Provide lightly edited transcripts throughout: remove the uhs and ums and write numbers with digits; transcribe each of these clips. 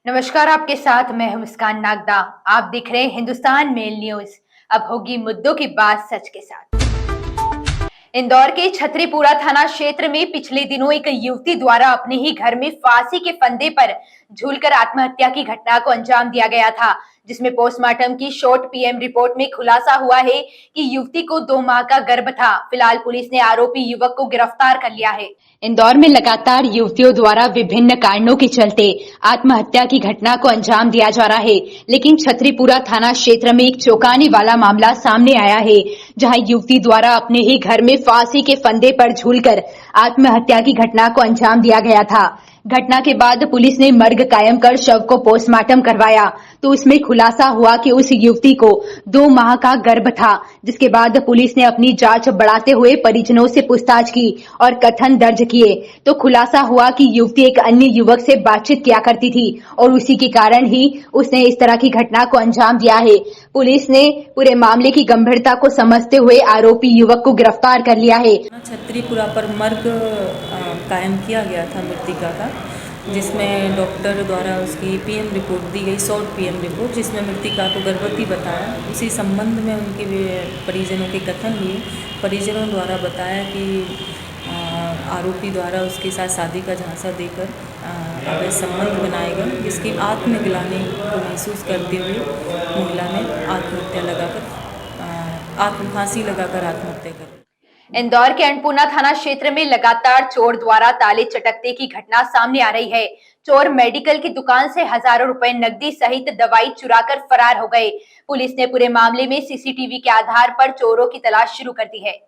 नमस्कार, आपके साथ मैं हूं मुस्कान नागदा। आप देख रहे हैं हिंदुस्तान मेल न्यूज। अब होगी मुद्दों की बात सच के साथ। इंदौर के छतरीपुरा थाना क्षेत्र में पिछले दिनों एक युवती द्वारा अपने ही घर में फांसी के फंदे पर झूलकर आत्महत्या की घटना को अंजाम दिया गया था, जिसमें पोस्टमार्टम की शॉर्ट पीएम रिपोर्ट में खुलासा हुआ है कि युवती को 2 माह का गर्भ था। फिलहाल पुलिस ने आरोपी युवक को गिरफ्तार कर लिया है। इंदौर में लगातार युवतियों द्वारा विभिन्न कारणों के चलते आत्महत्या की घटना को अंजाम दिया जा रहा है, लेकिन छतरीपुरा थाना क्षेत्र में एक चौंकाने वाला मामला सामने आया है, जहां युवती द्वारा अपने ही घर में फांसी के फंदे पर झूलकर आत्महत्या की घटना को अंजाम दिया गया था। घटना के बाद पुलिस ने मर्ग कायम कर शव को पोस्टमार्टम करवाया तो उसमें खुलासा हुआ कि उस युवती को 2 माह का गर्भ था, जिसके बाद पुलिस ने अपनी जांच बढ़ाते हुए परिजनों से पूछताछ की और कथन दर्ज किए तो खुलासा हुआ कि युवती एक अन्य युवक से बातचीत किया करती थी और उसी के कारण ही उसने इस तरह की घटना को अंजाम दिया है। पुलिस ने पूरे मामले की गंभीरता को समझते हुए आरोपी युवक को गिरफ्तार कर लिया है। छतरीपुरा पर मर्ग कायम किया गया था मृतिका का, जिसमें डॉक्टर द्वारा उसकी पीएम रिपोर्ट दी गई, शॉर्ट पीएम रिपोर्ट, जिसमें मृतिका को गर्भवती बताया। उसी संबंध में उनके परिजनों के कथन लिए परिजनों द्वारा बताया कि आरोपी द्वारा उसके साथ शादी का झांसा देकर अवैध संबंध बनाए गए, जिसकी आत्मग्लानि को महसूस करते हुए महिला ने फांसी लगाकर आत्महत्या कर। इंदौर के अन्नपूर्णा थाना क्षेत्र में लगातार चोर द्वारा ताले चटकने की घटना सामने आ रही है। चोर मेडिकल की दुकान से हजारों रुपए नकदी सहित दवाई चुराकर फरार हो गए। पुलिस ने पूरे मामले में सीसीटीवी के आधार पर चोरों की तलाश शुरू कर दी है।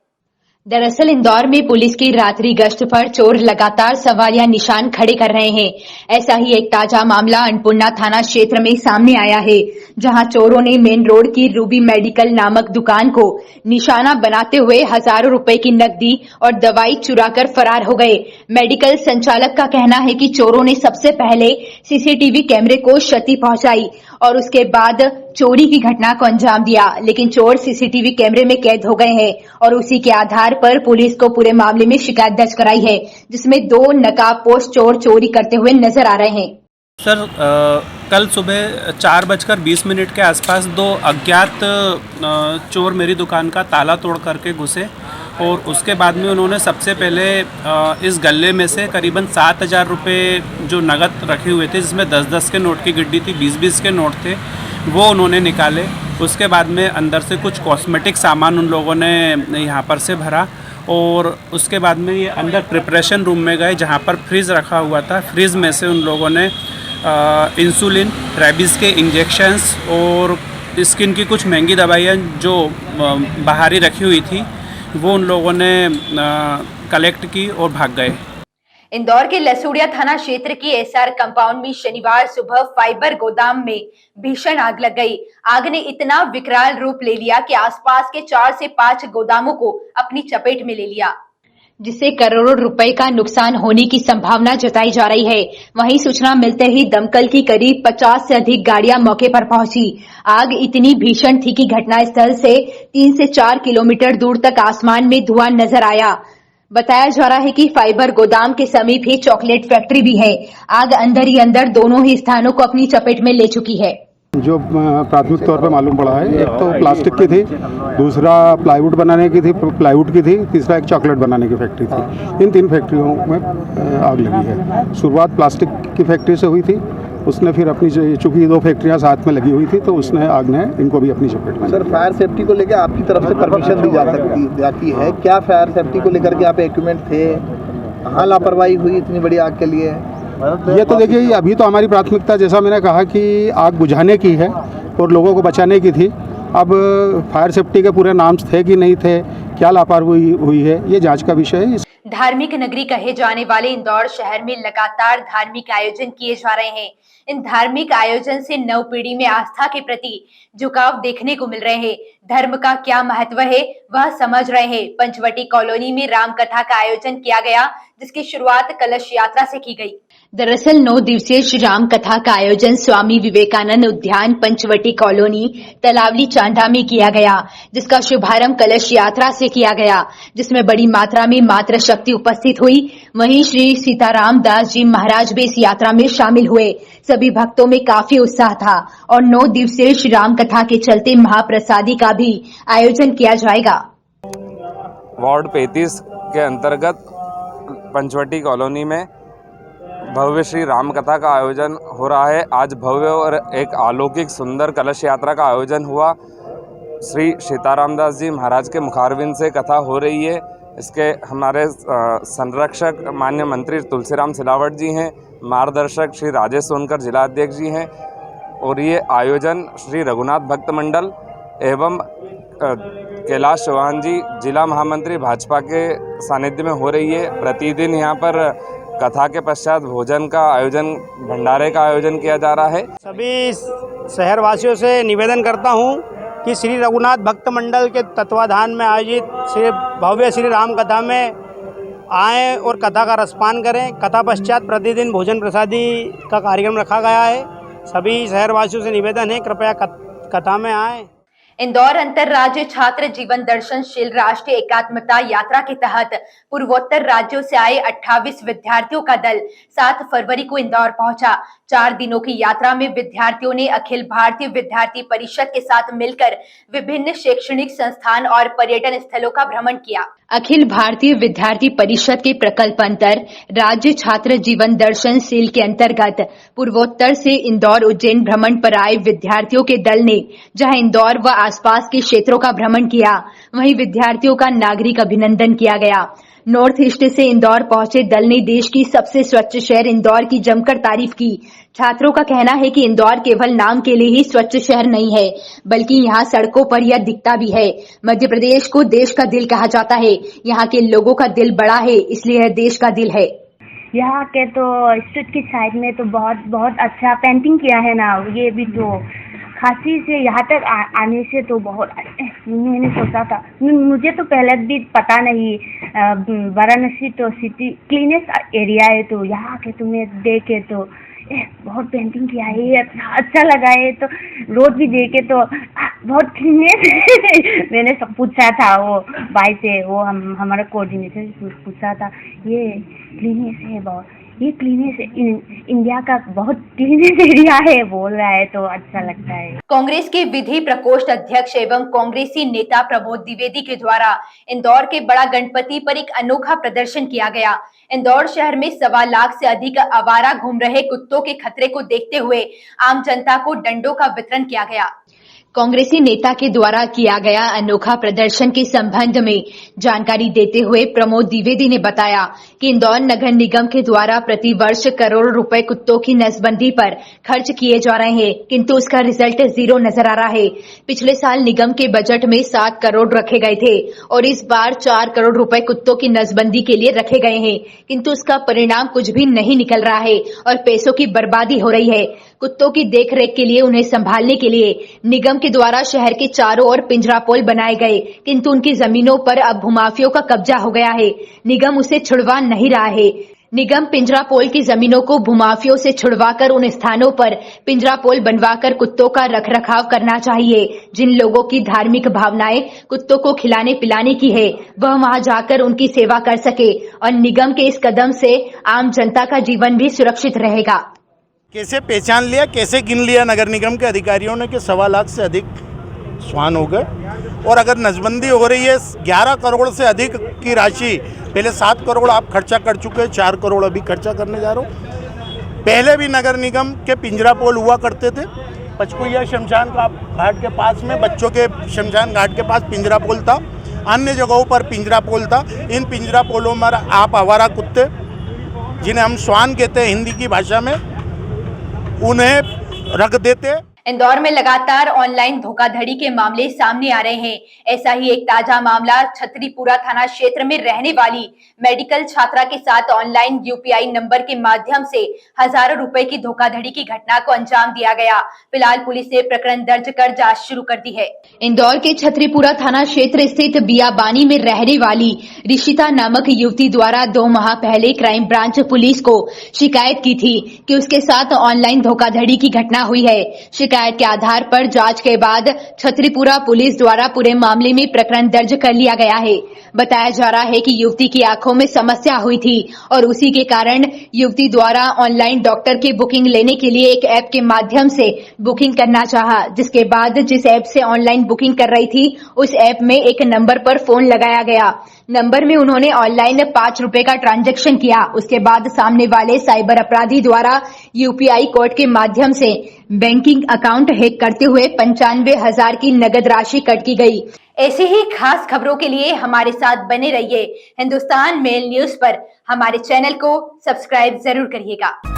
दरअसल इंदौर में पुलिस की रात्रि गश्त पर चोर लगातार सवालिया निशान खड़े कर रहे हैं। ऐसा ही एक ताजा मामला अन्नपूर्णा थाना क्षेत्र में सामने आया है, जहां चोरों ने मेन रोड की रूबी मेडिकल नामक दुकान को निशाना बनाते हुए हजारों रुपए की नकदी और दवाई चुराकर फरार हो गए। मेडिकल संचालक का कहना है कि चोरों ने सबसे पहले सीसीटीवी कैमरे को क्षति पहुंचाई और उसके बाद चोरी की घटना को अंजाम दिया, लेकिन चोर सीसीटीवी कैमरे में कैद हो गए हैं और उसी के आधार पर पुलिस को पूरे मामले में शिकायत दर्ज कराई है, जिसमें 2 नकाबपोश चोर चोरी करते हुए नजर आ रहे हैं। सर, कल सुबह 4:20 के आसपास 2 अज्ञात चोर मेरी दुकान का ताला तोड़ करके घुसे और उसके बाद में उन्होंने सबसे पहले इस गले में से करीबन 7,000 रुपये जो नगद रखे हुए थे, जिसमें 10-10 के नोट की गिड्डी थी, 20-20 के नोट थे, वो उन्होंने निकाले। उसके बाद में अंदर से कुछ कॉस्मेटिक सामान उन लोगों ने यहाँ पर से भरा और उसके बाद में ये अंदर प्रिपरेशन रूम में गए, जहाँ पर फ्रिज रखा हुआ था। फ्रिज में से उन लोगों ने इंसुलिन, रेबीज़ के इंजेक्शंस और स्किन की कुछ महंगी दवाइयाँ जो बाहरी रखी हुई थी, वो उन लोगों ने कलेक्ट की और भाग गए। इंदौर के लसूड़िया थाना क्षेत्र की एसआर कंपाउंड में शनिवार सुबह फाइबर गोदाम में भीषण आग लग गई। आग ने इतना विकराल रूप ले लिया कि आसपास के 4 से 5 गोदामों को अपनी चपेट में ले लिया, जिससे करोड़ों रुपए का नुकसान होने की संभावना जताई जा रही है। वहीं सूचना मिलते ही दमकल की करीब 50 से अधिक गाड़ियां मौके पर पहुंची। आग इतनी भीषण थी कि घटनास्थल से 3 से 4 किलोमीटर दूर तक आसमान में धुआं नजर आया। बताया जा रहा है कि फाइबर गोदाम के समीप ही चॉकलेट फैक्ट्री भी है। आग अंदर ही अंदर दोनों ही स्थानों को अपनी चपेट में ले चुकी है। जो प्राथमिक तौर पे मालूम पड़ा है, एक तो प्लास्टिक की थी, दूसरा प्लाईवुड बनाने की थी, तीसरा एक चॉकलेट बनाने की फैक्ट्री थी। इन 3 फैक्ट्रियों में आग लगी है। शुरुआत प्लास्टिक की फैक्ट्री से हुई थी, उसने फिर अपनी, चूंकि 2 फैक्ट्रियां साथ में लगी हुई थी, तो उसने आग ने इनको भी अपनी चपेट में। सर, फायर सेफ्टी को लेकर आपकी तरफ से परमिशन दी जाती है क्या? फायर सेफ्टी को लेकर के आप इक्विपमेंट थे, कहाँ लापरवाही हुई इतनी बड़ी आग के लिए? ये तो देखिए, अभी तो हमारी प्राथमिकता, जैसा मैंने कहा, कि आग बुझाने की है और लोगों को बचाने की थी। अब फायर सेफ्टी के पूरे नाम्स थे कि नहीं थे, क्या लापरवाही हुई है, ये जांच का विषय है। धार्मिक नगरी कहे जाने वाले इंदौर शहर में लगातार धार्मिक आयोजन किए जा रहे हैं। इन धार्मिक आयोजन से नव पीढ़ी में आस्था के प्रति झुकाव देखने को मिल रहे हैं। धर्म का क्या महत्व है वह समझ रहे हैं। पंचवटी कॉलोनी में राम कथा का आयोजन किया गया, जिसकी शुरुआत कलश यात्रा से की गई। दरअसल 9 दिवसीय श्री राम कथा का आयोजन स्वामी विवेकानंद उद्यान पंचवटी कॉलोनी तलावली चांडा में किया गया, जिसका शुभारंभ कलश यात्रा से किया गया, जिसमें बड़ी मात्रा में मातृ शक्ति उपस्थित हुई। वहीं श्री सीताराम दास जी महाराज भी इस यात्रा में शामिल हुए। सभी भक्तों में काफी उत्साह था और 9 दिवसीय श्री राम कथा के चलते महाप्रसादी का भी आयोजन किया जाएगा। वार्ड 35 के अंतर्गत पंचवटी कॉलोनी में भव्य श्री राम कथा का आयोजन हो रहा है। आज भव्य और एक अलौकिक सुंदर कलश यात्रा का आयोजन हुआ। श्री सीताराम दास जी महाराज के मुखारविंद से कथा हो रही है। इसके हमारे संरक्षक माननीय मंत्री तुलसीराम सिलावट जी हैं, मार्गदर्शक श्री राजेश सोनकर जिला अध्यक्ष जी हैं और ये आयोजन श्री रघुनाथ भक्त मंडल एवं कैलाश चौहान जी जिला महामंत्री भाजपा के सानिध्य में हो रही है। प्रतिदिन यहाँ पर कथा के पश्चात भोजन का आयोजन, भंडारे का आयोजन किया जा रहा है। सभी शहरवासियों से निवेदन करता हूँ कि श्री रघुनाथ भक्त मंडल के तत्वाधान में आयोजित श्री भव्य श्री राम कथा में आएँ और कथा का रसपान करें। कथा पश्चात प्रतिदिन भोजन प्रसादी का कार्यक्रम रखा गया है। सभी शहरवासियों से निवेदन है कृपया कथा में आएँ। इंदौर अंतर्राज्य छात्र जीवन दर्शनशील राष्ट्रीय एकात्मता यात्रा के तहत पूर्वोत्तर राज्यों से आए 28 विद्यार्थियों का दल 7 फरवरी को इंदौर पहुंचा। 4 दिनों की यात्रा में विद्यार्थियों ने अखिल भारतीय विद्यार्थी परिषद के साथ मिलकर विभिन्न शैक्षणिक संस्थान और पर्यटन स्थलों का भ्रमण किया। अखिल भारतीय विद्यार्थी परिषद के प्रकल्प अंतर राज्य छात्र जीवन दर्शनशील के अंतर्गत पूर्वोत्तर से इंदौर उज्जैन भ्रमण पर आए विद्यार्थियों के दल ने जहां इंदौर व आसपास के क्षेत्रों का भ्रमण किया, वहीं विद्यार्थियों का नागरिक अभिनंदन किया गया। नॉर्थ ईस्ट से इंदौर पहुंचे दल ने देश की सबसे स्वच्छ शहर इंदौर की जमकर तारीफ की। छात्रों का कहना है कि इंदौर केवल नाम के लिए ही स्वच्छ शहर नहीं है, बल्कि यहाँ सड़कों पर यह दिखता भी है। मध्य प्रदेश को देश का दिल कहा जाता है। यहाँ के लोगों का दिल बड़ा है, इसलिए यह देश का दिल है। यहाँ के तो स्ट्रीट की साइड में तो बहुत अच्छा पेंटिंग किया है ना, ये भी तो खांसी से यहाँ तक आने से तो बहुत मैंने सोचा था, मुझे तो पहले भी पता नहीं। वाराणसी तो सिटी क्लीनेस्ट एरिया है, तो यहाँ के तुम्हें देखे तो बहुत पेंटिंग किया है, अच्छा लगा है। तो रोड भी देखे तो बहुत क्लीनेस मैंने सब पूछा था वो भाई से, वो हमारा कोऑर्डिनेटर पूछा था, ये क्लीनेस है बहुत, ये क्लीनेस इंडिया का बहुत क्लीनेस एरिया है बोल रहा है, तो अच्छा लगता है। कांग्रेस के विधि प्रकोष्ठ अध्यक्ष एवं कांग्रेसी नेता प्रमोद द्विवेदी के द्वारा इंदौर के बड़ा गणपति पर एक अनोखा प्रदर्शन किया गया। इंदौर शहर में 1.25 लाख से अधिक आवारा घूम रहे कुत्तों के खतरे को देखते हुए आम जनता को डंडों का वितरण किया गया। कांग्रेसी नेता के द्वारा किया गया अनोखा प्रदर्शन के संबंध में जानकारी देते हुए प्रमोद द्विवेदी ने बताया कि इंदौर नगर निगम के द्वारा प्रति वर्ष करोड़ रुपए कुत्तों की नसबंदी पर खर्च किए जा रहे हैं, किंतु उसका रिजल्ट 0 नजर आ रहा है। पिछले साल निगम के बजट में 7 करोड़ रखे गए थे और इस बार 4 करोड़ रुपए कुत्तों की नसबंदी के लिए रखे गए हैं, किंतु उसका परिणाम कुछ भी नहीं निकल रहा है और पैसों की बर्बादी हो रही है। कुत्तों की देखरेख के लिए, उन्हें संभालने के लिए निगम के द्वारा शहर के चारों ओर पिंजरा पोल बनाए गए, किंतु उनकी जमीनों पर अब भूमाफियों का कब्जा हो गया है। निगम उसे छुड़वा नहीं रहा है। निगम पिंजरा पोल की जमीनों को भूमाफियों से छुड़वाकर उन स्थानों पर पिंजरा पोल बनवाकर कुत्तों का रखरखाव करना चाहिए। जिन लोगों की धार्मिक भावनाएं कुत्तों को खिलाने पिलाने की है, वह वहां जाकर उनकी सेवा कर सके और निगम के इस कदम से आम जनता का जीवन भी सुरक्षित रहेगा। कैसे पहचान लिया, कैसे गिन लिया नगर निगम के अधिकारियों ने कि 1.25 लाख से अधिक श्वान हो गए, और अगर नसबंदी हो रही है 11 करोड़ से अधिक की राशि, पहले 7 करोड़ आप खर्चा कर चुके हैं, 4 करोड़ अभी खर्चा करने जा रहे हो। पहले भी नगर निगम के पिंजरा पोल हुआ करते थे, पचकुइया शमशान घाट के पास में, बच्चों के शमशान घाट के पास पिंजरा पोल था, अन्य जगहों पर पिंजरा पोल था। इन पिंजरा पोलों में आप आवारा कुत्ते, जिन्हें हम श्वान कहते हैं हिंदी की भाषा में, उन्हें रख देते। इंदौर में लगातार ऑनलाइन धोखाधड़ी के मामले सामने आ रहे हैं। ऐसा ही एक ताजा मामला छतरीपुरा थाना क्षेत्र में रहने वाली मेडिकल छात्रा के साथ ऑनलाइन यूपीआई नंबर के माध्यम से हजारों रुपए की धोखाधड़ी की घटना को अंजाम दिया गया। फिलहाल पुलिस ने प्रकरण दर्ज कर जांच शुरू कर दी है। इंदौर के छतरीपुरा थाना क्षेत्र स्थित बियाबानी में रहने वाली ऋषिता नामक युवती द्वारा 2 माह पहले क्राइम ब्रांच पुलिस को शिकायत की थी कि उसके साथ ऑनलाइन धोखाधड़ी की घटना हुई है। शिकायत के आधार पर जांच के बाद छतरीपुरा पुलिस द्वारा पूरे मामले में प्रकरण दर्ज कर लिया गया है। बताया जा रहा है कि युवती की आंखों में समस्या हुई थी और उसी के कारण युवती द्वारा ऑनलाइन डॉक्टर की बुकिंग लेने के लिए एक ऐप के माध्यम से बुकिंग करना चाहा, जिसके बाद जिस ऐप से ऑनलाइन बुकिंग कर रही थी उस ऐप में एक नंबर पर फोन लगाया गया। नंबर में उन्होंने ऑनलाइन 5 रुपए का ट्रांजैक्शन किया। उसके बाद सामने वाले साइबर अपराधी द्वारा यूपीआई कोड के माध्यम से बैंकिंग अकाउंट हैक करते हुए 95,000 की नगद राशि कट की गई। ऐसी ही खास खबरों के लिए हमारे साथ बने रहिए। हिंदुस्तान मेल न्यूज पर हमारे चैनल को सब्सक्राइब जरूर करिएगा।